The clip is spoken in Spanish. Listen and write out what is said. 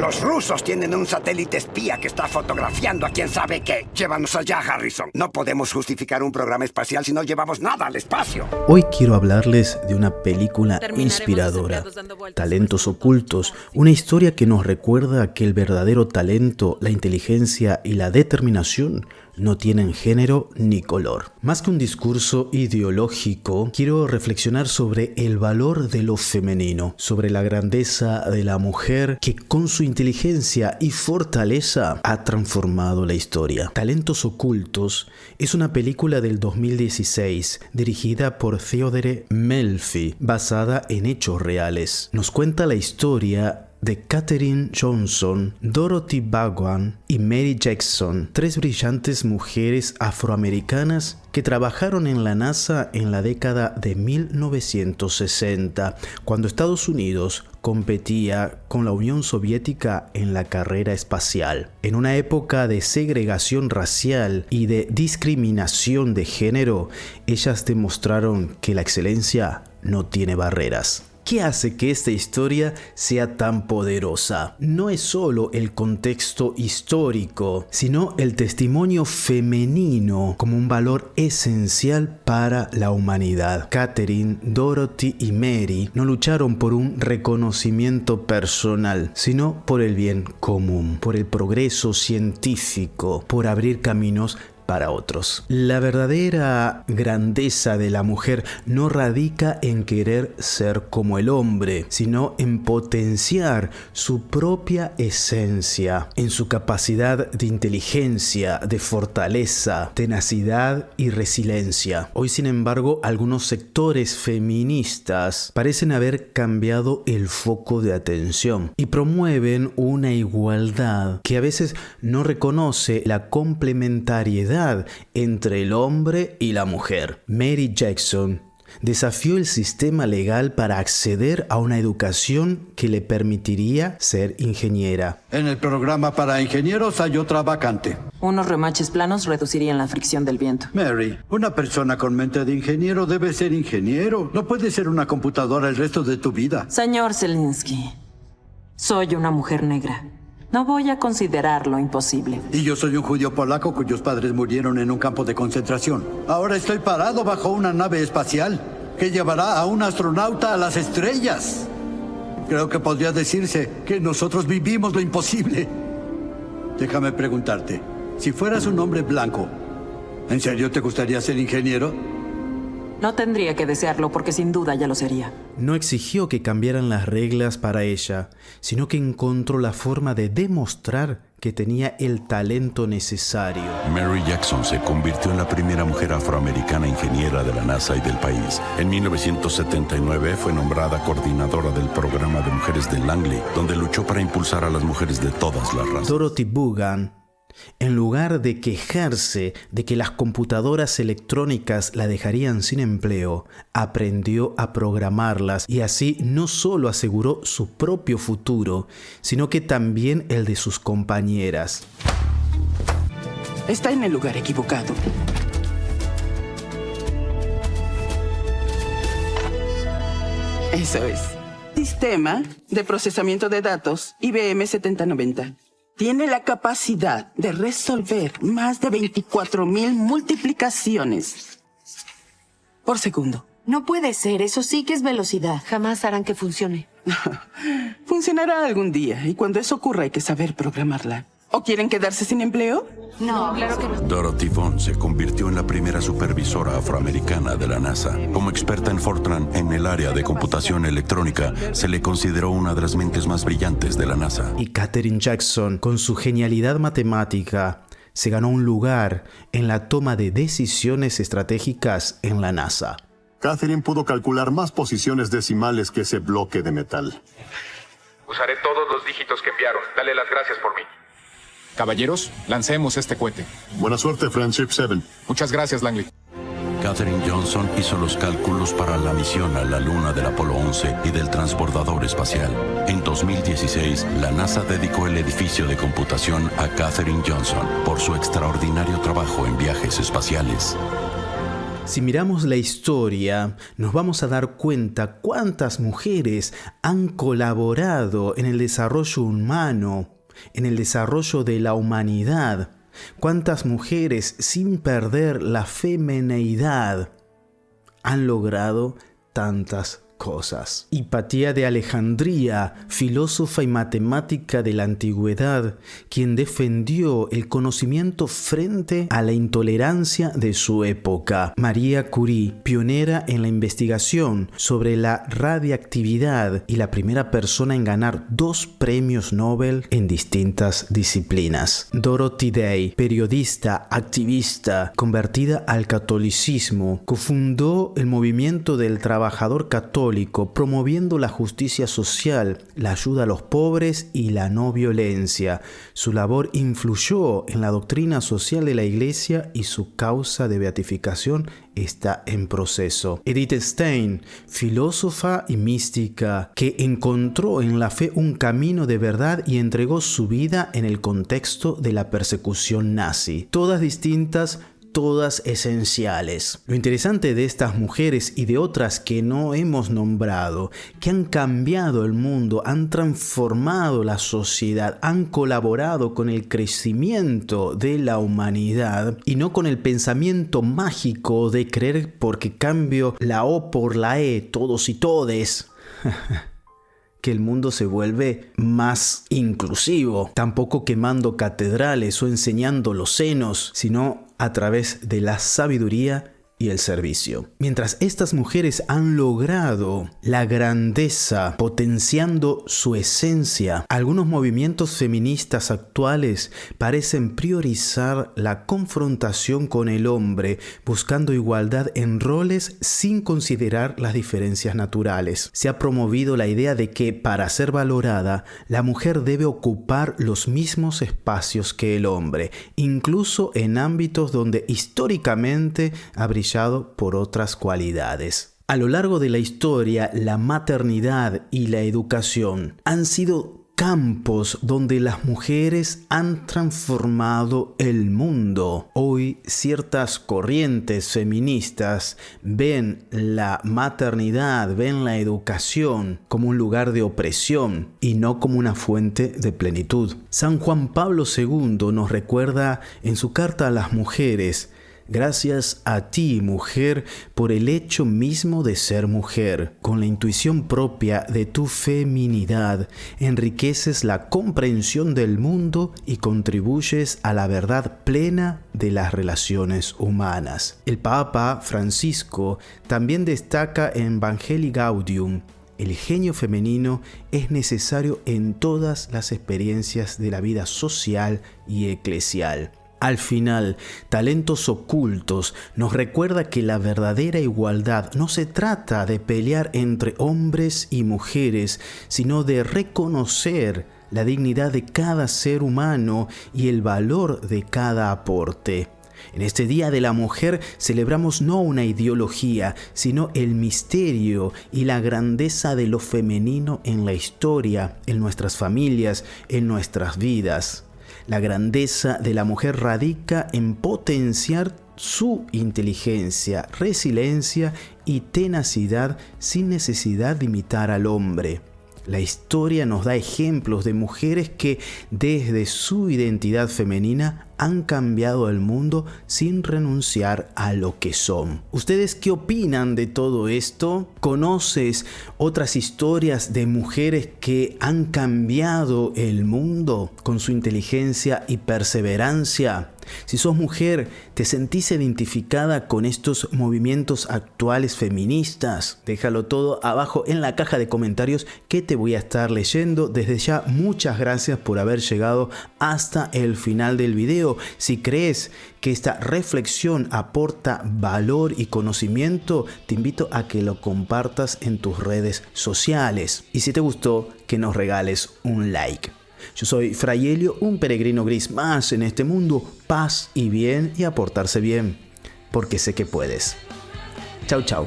Los rusos tienen un satélite espía que está fotografiando a quién sabe qué. Llévanos allá, Harrison. No podemos justificar un programa espacial si no llevamos nada al espacio. Hoy quiero hablarles de una película inspiradora, Talentos Ocultos, una historia que nos recuerda que el verdadero talento, la inteligencia y la determinación no tienen género ni color. Más que un discurso ideológico, quiero reflexionar sobre el valor de lo femenino, sobre la grandeza de la mujer que con su inteligencia y fortaleza ha transformado la historia. Talentos Ocultos es una película del 2016 dirigida por Theodore Melfi, basada en hechos reales. Nos cuenta la historia de Katherine Johnson, Dorothy Vaughan y Mary Jackson, tres brillantes mujeres afroamericanas que trabajaron en la NASA en la década de 1960, cuando Estados Unidos competía con la Unión Soviética en la carrera espacial. En una época de segregación racial y de discriminación de género, ellas demostraron que la excelencia no tiene barreras. ¿Qué hace que esta historia sea tan poderosa? No es solo el contexto histórico, sino el testimonio femenino como un valor esencial para la humanidad. Katherine, Dorothy y Mary no lucharon por un reconocimiento personal, sino por el bien común, por el progreso científico, por abrir caminos para otros. La verdadera grandeza de la mujer no radica en querer ser como el hombre, sino en potenciar su propia esencia, en su capacidad de inteligencia, de fortaleza, tenacidad y resiliencia. Hoy, sin embargo, algunos sectores feministas parecen haber cambiado el foco de atención y promueven una igualdad que a veces no reconoce la complementariedad entre el hombre y la mujer. Mary Jackson desafió el sistema legal para acceder a una educación que le permitiría ser ingeniera. En el programa para ingenieros hay otra vacante. Unos remaches planos reducirían la fricción del viento. Mary, una persona con mente de ingeniero debe ser ingeniero. No puede ser una computadora el resto de tu vida. Señor Zelinsky, soy una mujer negra. No voy a considerarlo imposible. Y yo soy un judío polaco cuyos padres murieron en un campo de concentración. Ahora estoy parado bajo una nave espacial que llevará a un astronauta a las estrellas. Creo que podría decirse que nosotros vivimos lo imposible. Déjame preguntarte, si fueras un hombre blanco, ¿en serio te gustaría ser ingeniero? No tendría que desearlo porque sin duda ya lo sería. No exigió que cambiaran las reglas para ella, sino que encontró la forma de demostrar que tenía el talento necesario. Mary Jackson se convirtió en la primera mujer afroamericana ingeniera de la NASA y del país. En 1979 fue nombrada coordinadora del programa de mujeres de Langley, donde luchó para impulsar a las mujeres de todas las razas. Dorothy Vaughan, en lugar de quejarse de que las computadoras electrónicas la dejarían sin empleo, aprendió a programarlas y así no solo aseguró su propio futuro, sino que también el de sus compañeras. Está en el lugar equivocado. Eso es. Sistema de procesamiento de datos IBM 7090. Tiene la capacidad de resolver más de 24,000 multiplicaciones por segundo. No puede ser, eso sí que es velocidad. Jamás harán que funcione. Funcionará algún día y cuando eso ocurra hay que saber programarla. ¿O quieren quedarse sin empleo? No, claro que no. Dorothy Vaughan se convirtió en la primera supervisora afroamericana de la NASA. Como experta en Fortran en el área de computación electrónica, se le consideró una de las mentes más brillantes de la NASA. Y Katherine Jackson, con su genialidad matemática, se ganó un lugar en la toma de decisiones estratégicas en la NASA. Katherine pudo calcular más posiciones decimales que ese bloque de metal. Usaré todos los dígitos que enviaron. Dale las gracias por mí. Caballeros, lancemos este cohete. Buena suerte, Friendship 7. Muchas gracias, Langley. Katherine Johnson hizo los cálculos para la misión a la Luna del Apolo 11 y del transbordador espacial. En 2016, la NASA dedicó el edificio de computación a Katherine Johnson por su extraordinario trabajo en viajes espaciales. Si miramos la historia, nos vamos a dar cuenta cuántas mujeres han colaborado en el desarrollo humano, en el desarrollo de la humanidad. Cuántas mujeres, sin perder la femineidad, han logrado tantas cosas. Hipatía de Alejandría, filósofa y matemática de la antigüedad, quien defendió el conocimiento frente a la intolerancia de su época. María Curie, pionera en la investigación sobre la radiactividad y la primera persona en ganar 2 premios Nobel en distintas disciplinas. Dorothy Day, periodista, activista, convertida al catolicismo, cofundó el movimiento del trabajador católico, promoviendo la justicia social, la ayuda a los pobres y la no violencia. Su labor influyó en la doctrina social de la Iglesia y su causa de beatificación está en proceso. Edith Stein, filósofa y mística, que encontró en la fe un camino de verdad y entregó su vida en el contexto de la persecución nazi. Todas distintas, todas esenciales. Lo interesante de estas mujeres y de otras que no hemos nombrado, que han cambiado el mundo, han transformado la sociedad, han colaborado con el crecimiento de la humanidad y no con el pensamiento mágico de creer porque cambio la O por la E, todos y todes. Que el mundo se vuelve más inclusivo, tampoco quemando catedrales o enseñando los senos, sino a través de la sabiduría y el servicio. Mientras estas mujeres han logrado la grandeza potenciando su esencia, algunos movimientos feministas actuales parecen priorizar la confrontación con el hombre, buscando igualdad en roles sin considerar las diferencias naturales. Se ha promovido la idea de que para ser valorada, la mujer debe ocupar los mismos espacios que el hombre, incluso en ámbitos donde históricamente ha brillado por otras cualidades. A lo largo de la historia, la maternidad y la educación han sido campos donde las mujeres han transformado el mundo. Hoy ciertas corrientes feministas ven la maternidad, ven la educación como un lugar de opresión y no como una fuente de plenitud. San Juan Pablo II nos recuerda en su carta a las mujeres: gracias a ti, mujer, por el hecho mismo de ser mujer. Con la intuición propia de tu feminidad, enriqueces la comprensión del mundo y contribuyes a la verdad plena de las relaciones humanas. El Papa Francisco también destaca en Evangelii Gaudium: el genio femenino es necesario en todas las experiencias de la vida social y eclesial. Al final, Talentos Ocultos nos recuerda que la verdadera igualdad no se trata de pelear entre hombres y mujeres, sino de reconocer la dignidad de cada ser humano y el valor de cada aporte. En este Día de la Mujer celebramos no una ideología, sino el misterio y la grandeza de lo femenino en la historia, en nuestras familias, en nuestras vidas. La grandeza de la mujer radica en potenciar su inteligencia, resiliencia y tenacidad sin necesidad de imitar al hombre. La historia nos da ejemplos de mujeres que desde su identidad femenina han cambiado el mundo sin renunciar a lo que son. ¿Ustedes qué opinan de todo esto? ¿Conoces otras historias de mujeres que han cambiado el mundo con su inteligencia y perseverancia? Si sos mujer, ¿te sentís identificada con estos movimientos actuales feministas? Déjalo todo abajo en la caja de comentarios que te voy a estar leyendo. Desde ya, muchas gracias por haber llegado hasta el final del video. Si crees que esta reflexión aporta valor y conocimiento, te invito a que lo compartas en tus redes sociales. Y si te gustó, que nos regales un like. Yo soy Fray Helio, un peregrino gris más en este mundo. Paz y bien y aportarse bien, porque sé que puedes. Chau, chau.